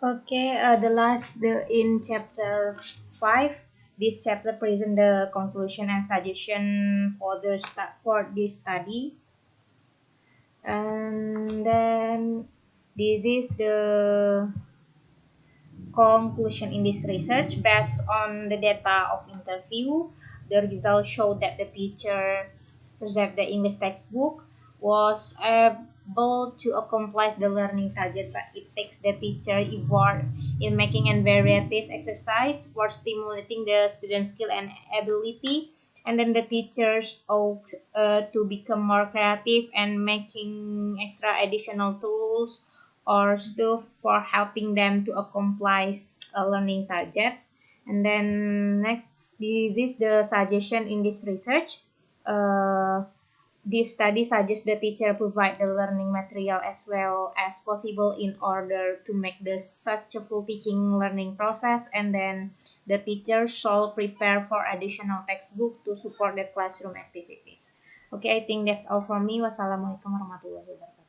Okay, in chapter 5, this chapter present the conclusion and suggestion for for this study, and then this is the conclusion in this research based on the data of interview. The results show that the teachers preserved the English textbook was able to accomplish the learning target, but it takes the teacher effort in making and varieties exercise for stimulating the student skill and ability. And then the teachers ought to become more creative and making extra additional tools or stuff for helping them to accomplish learning targets. And then next, this is the suggestion in this research. Uh, this study suggests the teacher provide the learning material as well as possible in order to make the successful teaching learning process, and then the teacher should prepare for additional textbook to support the classroom activities. Okay, I think that's all from me. Wassalamualaikum warahmatullahi wabarakatuh.